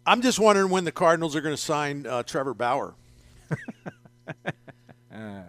I'm just wondering when the Cardinals are going to sign Trevor Bauer.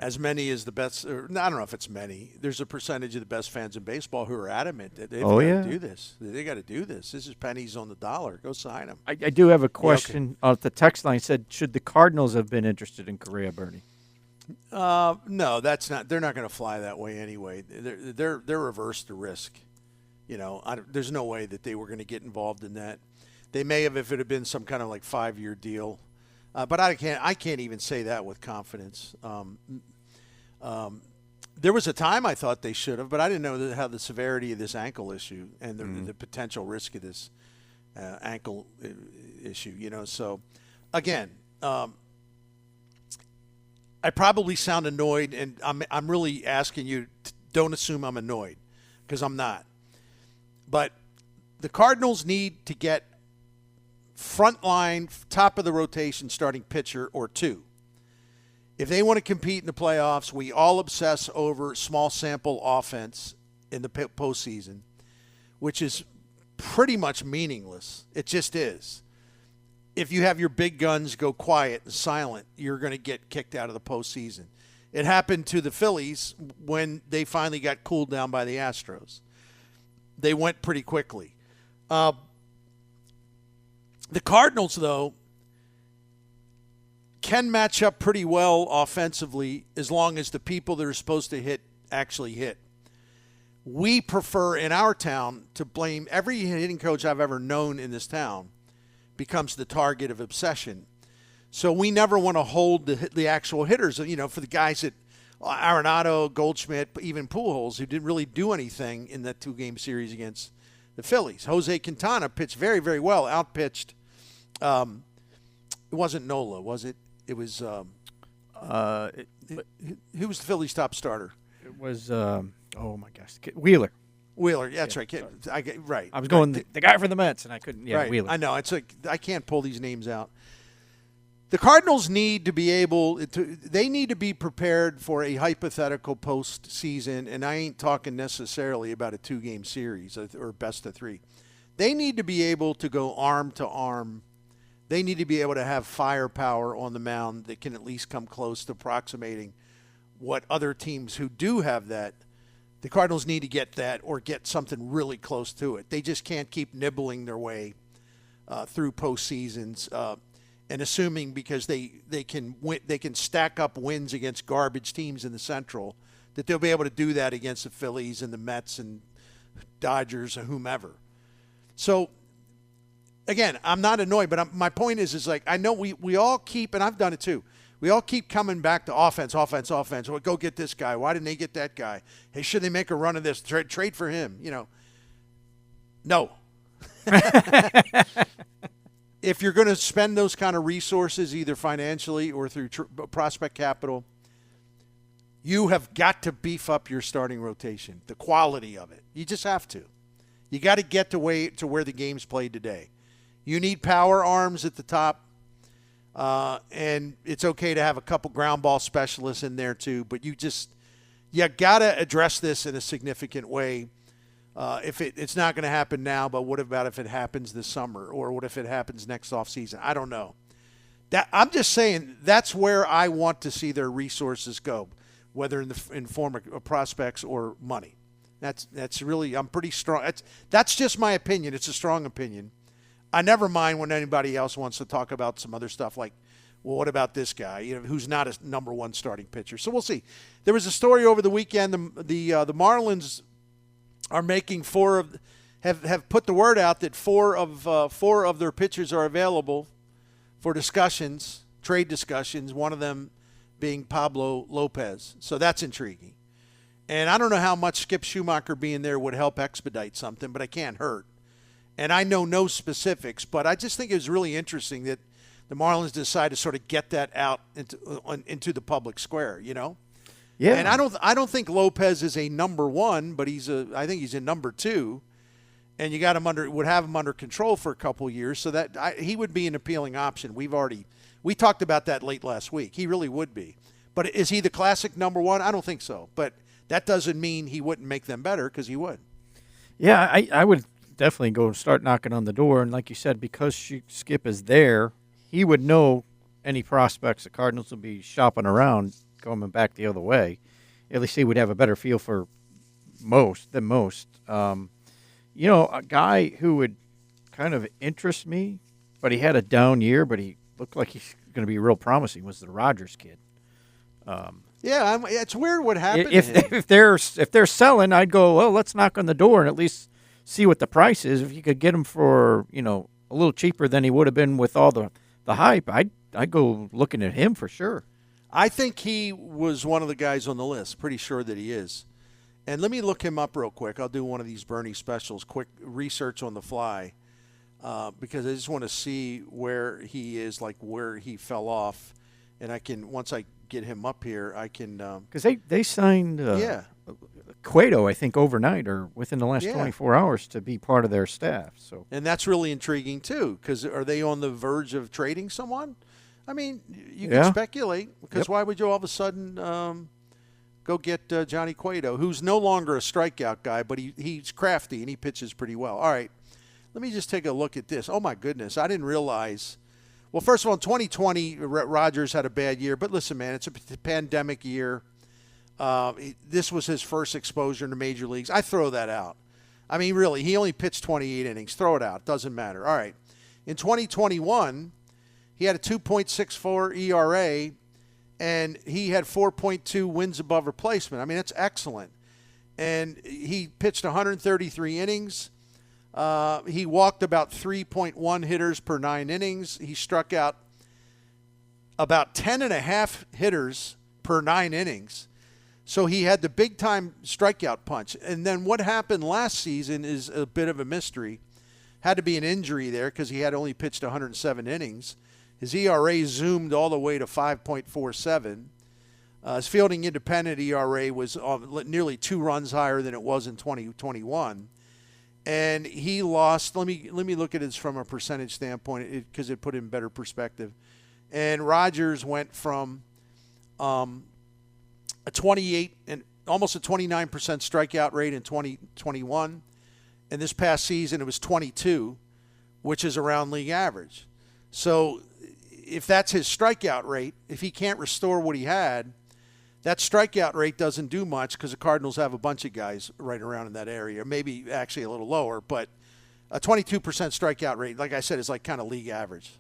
As many as the best, or, I don't know if it's many. There's a percentage of the best fans in baseball who are adamant that they've got to do this. They got to do this. This is pennies on the dollar. Go sign him. I do have a question. The text line said, should the Cardinals have been interested in Correa, Bernie? No, that's not. They're not going to fly that way anyway. They're reverse to risk. There's no way that they were going to get involved in that. They may have if it had been some kind of like 5-year deal. But I can't even say that with confidence. There was a time I thought they should have, but I didn't know how the severity of this ankle issue and the potential risk of this ankle issue. So, again, I probably sound annoyed, and I'm really asking you don't assume I'm annoyed, because I'm not. But the Cardinals need to get front line, top of the rotation starting pitcher or two. If they want to compete in the playoffs, we all obsess over small sample offense in the postseason, which is pretty much meaningless. It just is. If you have your big guns go quiet and silent, you're going to get kicked out of the postseason. It happened to the Phillies when they finally got cooled down by the Astros. They went pretty quickly. The Cardinals, though, can match up pretty well offensively as long as the people that are supposed to hit actually hit. We prefer in our town to blame every hitting coach I've ever known in this town becomes the target of obsession. So we never want to hold the actual hitters, for the guys that Arenado, Goldschmidt, even Pujols, who didn't really do anything in that 2-game series against the Phillies. Jose Quintana pitched very, very well, outpitched. It wasn't Nola, was it? It was who was the Phillies' top starter? It was oh my gosh, Wheeler. Wheeler, yeah, that's right. Right. I was going the guy for the Mets, and I couldn't. Yeah, right. Wheeler. I know. It's like I can't pull these names out. The Cardinals need to be able to. They need to be prepared for a hypothetical postseason, and I ain't talking necessarily about a 2-game series or best of 3. They need to be able to go arm to arm. They need to be able to have firepower on the mound that can at least come close to approximating what other teams who do have that. The Cardinals need to get that or get something really close to it. They just can't keep nibbling their way through postseasons and assuming because they can stack up wins against garbage teams in the Central that they'll be able to do that against the Phillies and the Mets and Dodgers or whomever. So, again, I'm not annoyed, but my point is like I know we all keep, and I've done it too, we all keep coming back to offense. Well, go get this guy. Why didn't they get that guy? Hey, should they make a run of this? Trade for him, No. If you're going to spend those kind of resources, either financially or through prospect capital, you have got to beef up your starting rotation, the quality of it. You just have to. You got to get to where the game's played today. You need power arms at the top, and it's okay to have a couple ground ball specialists in there too, but you got to address this in a significant way. If it's not going to happen now, but what about if it happens this summer, or what if it happens next offseason? I don't know. I'm just saying that's where I want to see their resources go, whether in form of prospects or money. That's really, I'm pretty strong. That's just my opinion. It's a strong opinion. I never mind when anybody else wants to talk about some other stuff like, well, what about this guy, who's not a number 1 starting pitcher? So we'll see. There was a story over the weekend. The Marlins are making have put the word out that four of their pitchers are available for discussions, trade discussions. One of them being Pablo Lopez. So that's intriguing. And I don't know how much Skip Schumacher being there would help expedite something, but it can't hurt. And I know no specifics, but I just think it was really interesting that the Marlins decided to sort of get that out into the public square, Yeah. And I don't think Lopez is a number 1, but I think he's a number 2. And you got him would have him under control for a couple years, so that he would be an appealing option. We talked about that late last week. He really would be. But is he the classic number 1? I don't think so. But that doesn't mean he wouldn't make them better, because he would. Yeah, I would definitely go start knocking on the door. And like you said, because Skip is there, he would know any prospects the Cardinals will be shopping around coming back the other way. At least he would have a better feel for most. A guy who would kind of interest me, but he had a down year, but he looked like he's going to be real promising, was the Rogers kid. It's weird what happened. If they're selling, I'd go, well, let's knock on the door and at least see what the price is. If you could get him for a little cheaper than he would have been with all the hype, I'd go looking at him for sure. I think he was one of the guys on the list. Pretty sure that he is. And let me look him up real quick. I'll do one of these Bernie specials, quick research on the fly, because I just want to see where he is, like where he fell off. And I can, once I get him up here, I can. Because they signed Cueto, I think, overnight or within the last 24 hours to be part of their staff. So, and that's really intriguing, too, because are they on the verge of trading someone? I mean, you can speculate, because why would you all of a sudden go get Johnny Cueto, who's no longer a strikeout guy, but he's crafty and he pitches pretty well. All right, let me just take a look at this. Oh, my goodness, I didn't realize. Well, first of all, in 2020, Rogers had a bad year. But listen, man, it's a pandemic year. This was his first exposure to major leagues. I throw that out. I mean, really, he only pitched 28 innings. Throw it out. Doesn't matter. All right. In 2021, he had a 2.64 ERA, and he had 4.2 wins above replacement. I mean, that's excellent. And he pitched 133 innings. He walked about 3.1 hitters per 9 innings. He struck out about 10.5 hitters per 9 innings. So he had the big-time strikeout punch. And then what happened last season is a bit of a mystery. Had to be an injury there because he had only pitched 107 innings. His ERA zoomed all the way to 5.47. His fielding independent ERA was nearly 2 runs higher than it was in 2021. And he lost. Let me look at it from a percentage standpoint because it put it in better perspective. And Rogers went from a 28 and almost a 29% strikeout rate in 2021, and this past season it was 22, which is around league average. So if that's his strikeout rate, if he can't restore what he had, that strikeout rate doesn't do much because the Cardinals have a bunch of guys right around in that area, maybe actually a little lower, but a 22% strikeout rate, like I said, is like kind of league average.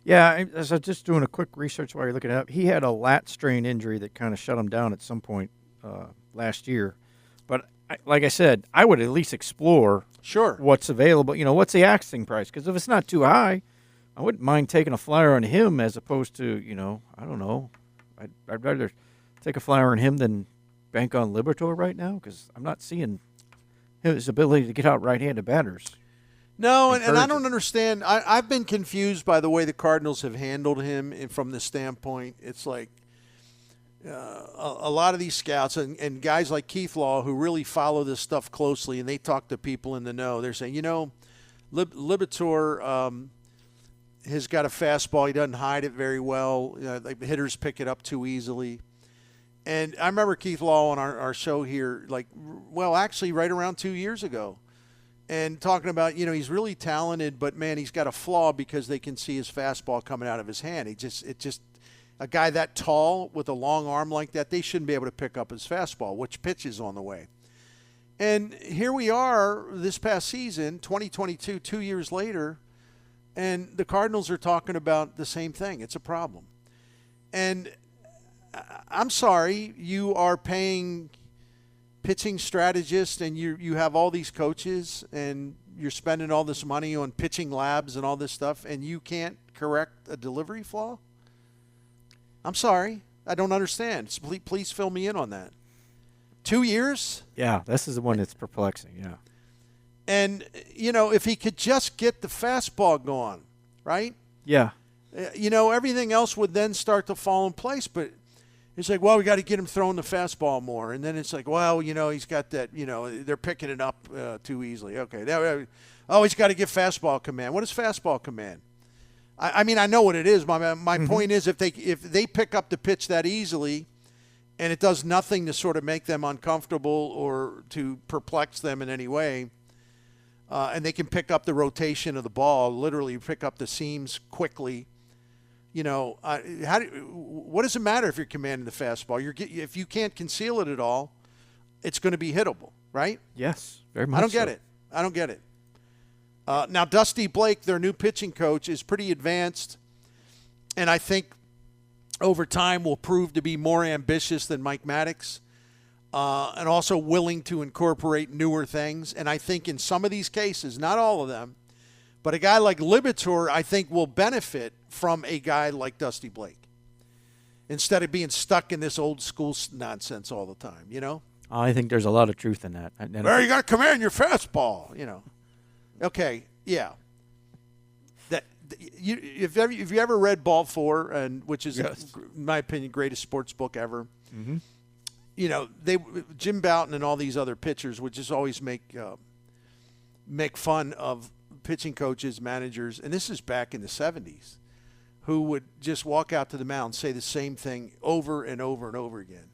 Yeah, as I was just doing a quick research while you're looking it up, he had a lat strain injury that kind of shut him down at some point last year. But like I said, I would at least explore what's available. What's the asking price? Because if it's not too high, I wouldn't mind taking a flyer on him as opposed to, I don't know. I'd rather take a flyer on him than bank on Liberatore right now because I'm not seeing his ability to get out right-handed batters. No, and I don't understand. I've been confused by the way the Cardinals have handled him from this standpoint. It's like a lot of these scouts and guys like Keith Law who really follow this stuff closely and they talk to people in the know. They're saying, Liberatore has got a fastball. He doesn't hide it very well. Like hitters pick it up too easily. And I remember Keith Law on our show here, actually right around 2 years ago. And talking about, he's really talented, but, man, he's got a flaw because they can see his fastball coming out of his hand. A guy that tall with a long arm like that, they shouldn't be able to pick up his fastball, which pitch is on the way. And here we are this past season, 2022, 2 years later, and the Cardinals are talking about the same thing. It's a problem. And I'm sorry, you are paying pitching strategist and you have all these coaches and you're spending all this money on pitching labs and all this stuff and you can't correct a delivery flaw? I'm sorry. I don't understand. So please fill me in on that. 2 years? Yeah, this is the one that's perplexing, yeah. And, if he could just get the fastball going, right? Yeah. Everything else would then start to fall in place, but it's like, well, we got to get him throwing the fastball more. And then it's like, well, he's got that, they're picking it up too easily. Okay. He's got to get fastball command. What is fastball command? I mean, I know what it is. My point is if they pick up the pitch that easily and it does nothing to sort of make them uncomfortable or to perplex them in any way, and they can pick up the rotation of the ball, literally pick up the seams quickly. You know, what does it matter if you're commanding the fastball? If you can't conceal it at all, it's going to be hittable, right? Yes, very much. I don't get it. Now, Dusty Blake, their new pitching coach, is pretty advanced, and I think over time will prove to be more ambitious than Mike Maddox, and also willing to incorporate newer things. And I think in some of these cases, not all of them, but a guy like Liberatore, I think, will benefit from a guy like Dusty Blake instead of being stuck in this old school nonsense all the time, you know? I think there's a lot of truth in that. Well, you got to command your fastball, you know. Okay, yeah. If you ever read Ball 4, which is, yes, in my opinion, greatest sports book ever, mm-hmm. You know, Jim Bouton and all these other pitchers would just always make fun of pitching coaches, managers, and this is back in the 70s, who would just walk out to the mound and say the same thing over and over and over again.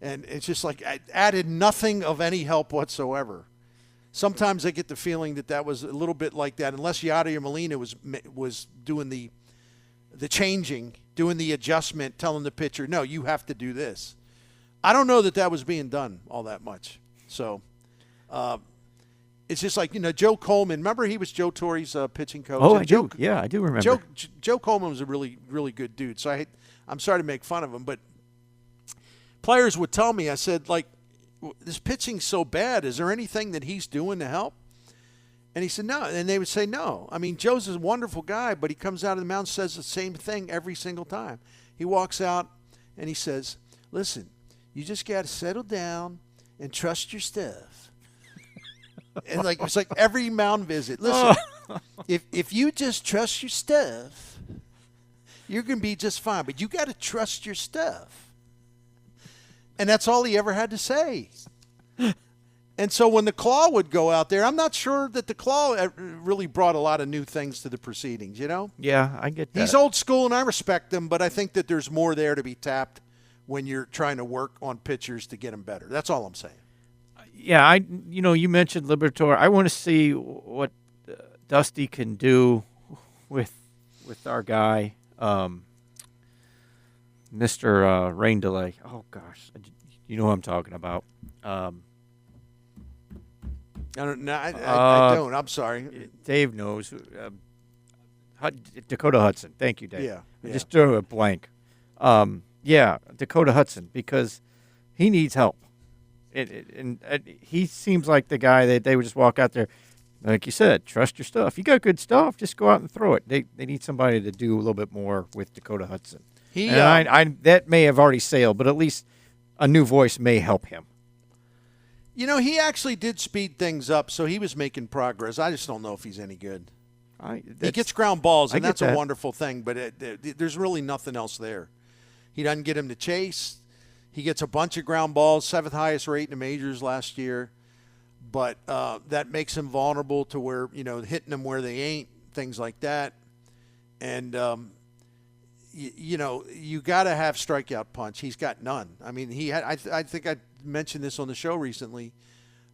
And it's just like it added nothing of any help whatsoever. Sometimes I get the feeling that was a little bit like that, unless Yadier Molina was doing the changing, doing the adjustment, telling the pitcher, no, you have to do this. I don't know that was being done all that much. So it's just like, you know, Joe Coleman. Remember he was Joe Torre's pitching coach? Oh, I do. Yeah, I do remember. Joe Coleman was a really, really good dude. So I'm sorry to make fun of him, but players would tell me, I said, like, this pitching's so bad. Is there anything that he's doing to help? And he said, no. And they would say, no. I mean, Joe's a wonderful guy, but he comes out of the mound and says the same thing every single time. He walks out and he says, listen, you just got to settle down and trust your stuff. And like it's like every mound visit. Listen, if you just trust your stuff, you're going to be just fine. But you got to trust your stuff. And that's all he ever had to say. And so when the Claw would go out there, I'm not sure that the Claw really brought a lot of new things to the proceedings, you know? Yeah, I get that. He's old school, and I respect him, but I think that there's more there to be tapped when you're trying to work on pitchers to get them better. That's all I'm saying. Yeah, you mentioned Liberatore. I want to see what Dusty can do with our guy, Mr. Rain Delay. Oh gosh, you know who I'm talking about. I don't. I don't. I'm sorry. Dave knows. Dakota Hudson. Thank you, Dave. Yeah. I just drew a blank. Yeah, Dakota Hudson, because he needs help. And he seems like the guy that they would just walk out there, like you said, trust your stuff. You got good stuff, just go out and throw it. They need somebody to do a little bit more with Dakota Hudson. That may have already sailed, but at least a new voice may help him. You know, he actually did speed things up, so he was making progress. I just don't know if he's any good. He gets ground balls, and that's a wonderful thing, but there's really nothing else there. He doesn't get him to chase. He gets a bunch of ground balls, 7th highest rate in the majors last year, but that makes him vulnerable to where, you know, hitting them where they ain't, things like that. And, you know, you got to have strikeout punch. He's got none. I mean, I think I mentioned this on the show recently.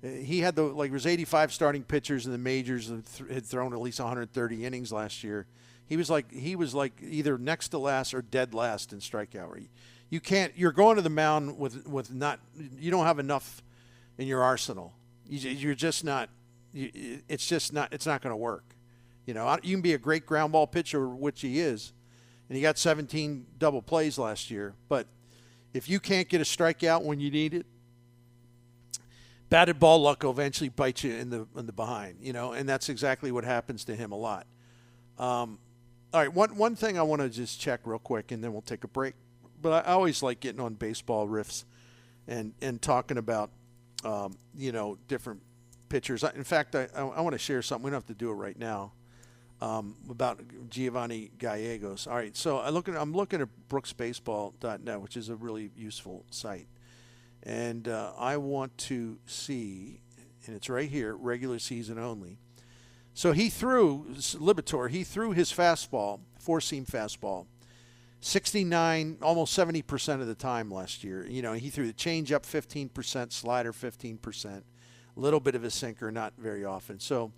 He had there was 85 starting pitchers in the majors and had thrown at least 130 innings last year. He was like either next to last or dead last in strikeout rate. You're going to the mound with not, you don't have enough in your arsenal. You're just not, it's not going to work. You know, you can be a great ground ball pitcher, which he is, and he got 17 double plays last year. But if you can't get a strikeout when you need it, batted ball luck will eventually bite you in the behind, you know, and that's exactly what happens to him a lot. All right, one thing I want to just check real quick, and then we'll take a break. But I always like getting on baseball riffs and talking about, you know, different pitchers. In fact, I want to share something. We don't have to do it right now, about Giovanni Gallegos. All right, so I'm looking at brooksbaseball.net, which is a really useful site. And I want to see, and it's right here, regular season only. So Liberatore, he threw his fastball, 4-seam fastball, 69, almost 70% of the time last year. You know, he threw the changeup 15%, slider 15%, little bit of a sinker, not very often. So,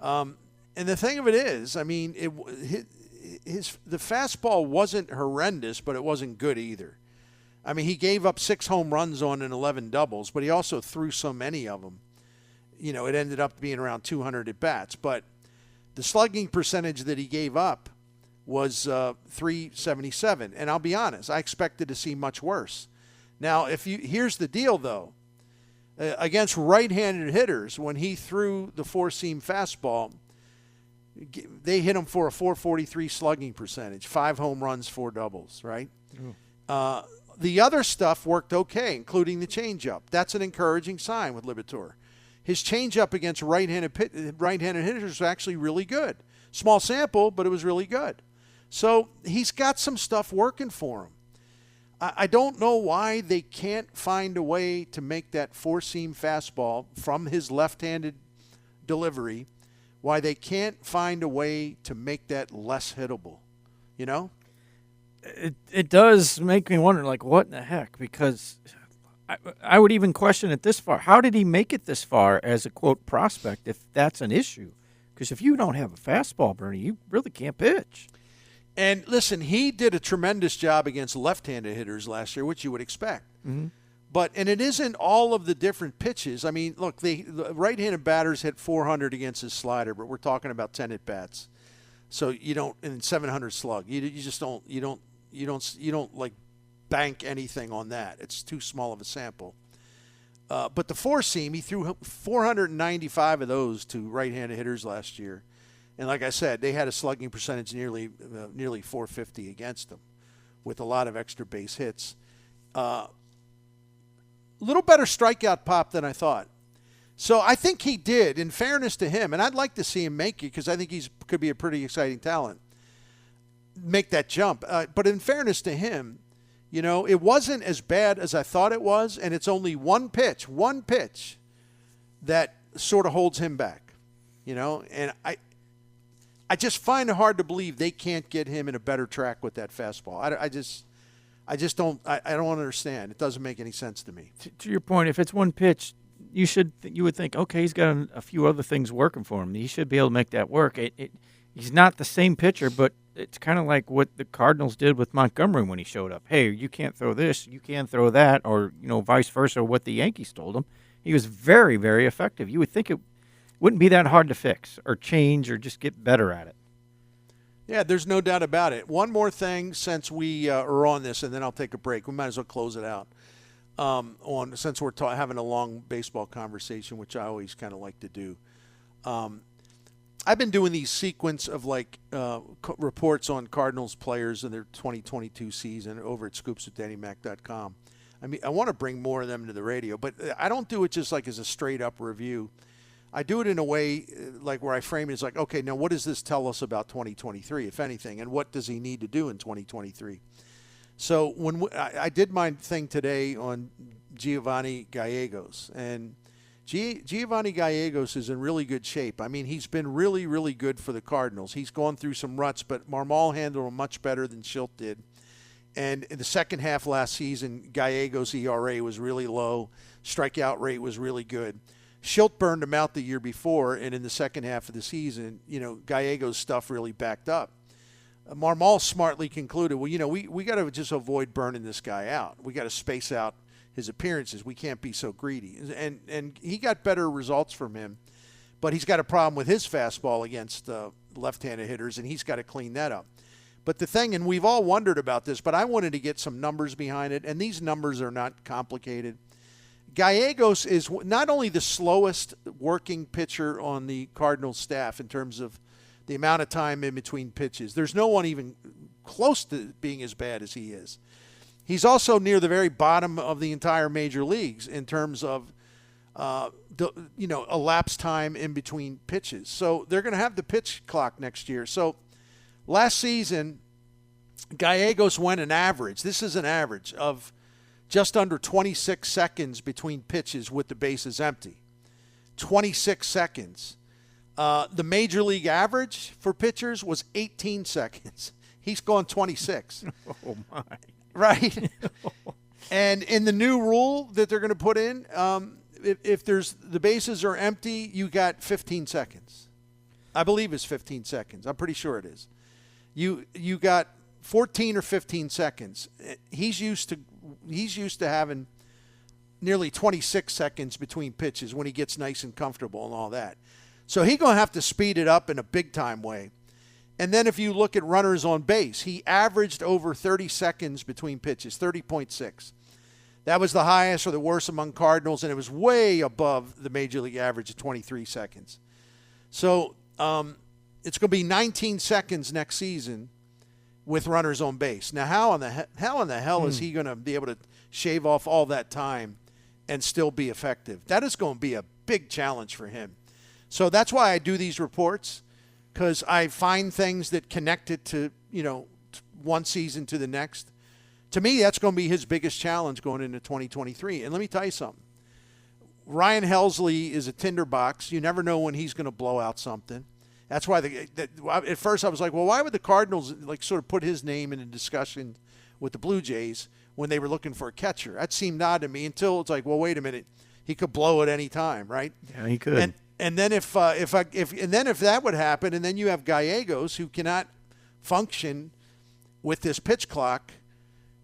and the thing of it is, I mean, the fastball wasn't horrendous, but it wasn't good either. I mean, he gave up 6 home runs on and 11 doubles, but he also threw so many of them. You know, it ended up being around 200 at bats. But the slugging percentage that he gave up was .377. And I'll be honest, I expected to see much worse. Now, here's the deal, though. Against right-handed hitters, when he threw the four-seam fastball, they hit him for a .443 slugging percentage, 5 home runs, 4 doubles, right? The other stuff worked okay, including the changeup. That's an encouraging sign with Liberatore. His changeup against right-handed hitters was actually really good. Small sample, but it was really good. So he's got some stuff working for him. I don't know why they can't find a way to make that four-seam fastball from his left-handed delivery, why they can't find a way to make that less hittable, you know? It does make me wonder, like, what in the heck? Because I would even question it this far. How did he make it this far as a, quote, prospect if that's an issue? Because if you don't have a fastball, Bernie, you really can't pitch. And listen, he did a tremendous job against left-handed hitters last year, which you would expect. Mm-hmm. And it isn't all of the different pitches. I mean, look, the right-handed batters hit 400 against his slider, but we're talking about 10 at-bats. So you don't, and 700 slug. You just don't, you don't like bank anything on that. It's too small of a sample. But the four-seam, he threw 495 of those to right-handed hitters last year. And like I said, they had a slugging percentage nearly .450 against them with a lot of extra base hits. Little better strikeout pop than I thought. So I think he did, in fairness to him, and I'd like to see him make it because I think could be a pretty exciting talent, make that jump. But in fairness to him, you know, it wasn't as bad as I thought it was, and it's only one pitch that sort of holds him back, you know. And I just find it hard to believe they can't get him in a better track with that fastball. I just don't understand. It doesn't make any sense to me. To your point, if it's one pitch, you would think, okay, he's got a few other things working for him. He should be able to make that work. He's not the same pitcher, but it's kind of like what the Cardinals did with Montgomery when he showed up. Hey, you can't throw this, you can't throw that, or vice versa. What the Yankees told him, he was very, very effective. You would think it wouldn't be that hard to fix or change or just get better at it. Yeah, there's no doubt about it. One more thing since we are on this, and then I'll take a break. We might as well close it out. Since we're having a long baseball conversation, which I always kind of like to do. I've been doing these sequence of reports on Cardinals players in their 2022 season over at scoopswithdannymac.com. I mean, I want to bring more of them to the radio, but I don't do it just like as a straight up review. I do it in a way like where I frame it as like, okay, now what does this tell us about 2023, if anything, and what does he need to do in 2023? So when I did my thing today on Giovanni Gallegos, and Giovanni Gallegos is in really good shape. I mean, he's been really, really good for the Cardinals. He's gone through some ruts, but Marmol handled him much better than Schilt did. And in the second half last season, Gallegos' ERA was really low. Strikeout rate was really good. Schilt burned him out the year before, and in the second half of the season, Gallegos' stuff really backed up. Marmol smartly concluded, well, we got to just avoid burning this guy out. We got to space out his appearances. We can't be so greedy. And he got better results from him, but he's got a problem with his fastball against left-handed hitters, and he's got to clean that up. But the thing, and we've all wondered about this, but I wanted to get some numbers behind it, and these numbers are not complicated. Gallegos is not only the slowest working pitcher on the Cardinals staff in terms of the amount of time in between pitches. There's no one even close to being as bad as he is. He's also near the very bottom of the entire major leagues in terms of elapsed time in between pitches. So they're going to have the pitch clock next year. So last season, Gallegos went an average. This is an average of just under 26 seconds between pitches with the bases empty. 26 seconds. The major league average for pitchers was 18 seconds. He's gone 26. Oh, my. Right? And in the new rule that they're going to put in, if there's the bases are empty, you got 15 seconds. I believe it's 15 seconds. I'm pretty sure it is. You got 14 or 15 seconds. He's used to having nearly 26 seconds between pitches when he gets nice and comfortable and all that. So he's going to have to speed it up in a big-time way. And then if you look at runners on base, he averaged over 30 seconds between pitches, 30.6. That was the highest or the worst among Cardinals, and it was way above the Major League average of 23 seconds. So it's going to be 19 seconds next season with runners on base. Now, how in the hell is he going to be able to shave off all that time and still be effective? That is going to be a big challenge for him. So that's why I do these reports, because I find things that connect it to, one season to the next. To me, that's going to be his biggest challenge going into 2023. And let me tell you something. Ryan Helsley is a tinderbox. You never know when he's going to blow out something. That's why at first I was like, well, why would the Cardinals sort of put his name in a discussion with the Blue Jays when they were looking for a catcher? That seemed odd to me until it's like, well, wait a minute, he could blow at any time, right? Yeah, he could. And then if that would happen, and then you have Gallegos who cannot function with this pitch clock,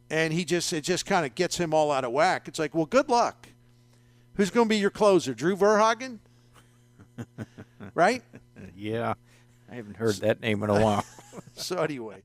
and it just kind of gets him all out of whack. It's like, well, good luck. Who's going to be your closer, Drew Verhagen? Right? Yeah, I haven't heard that name in a while. So anyway.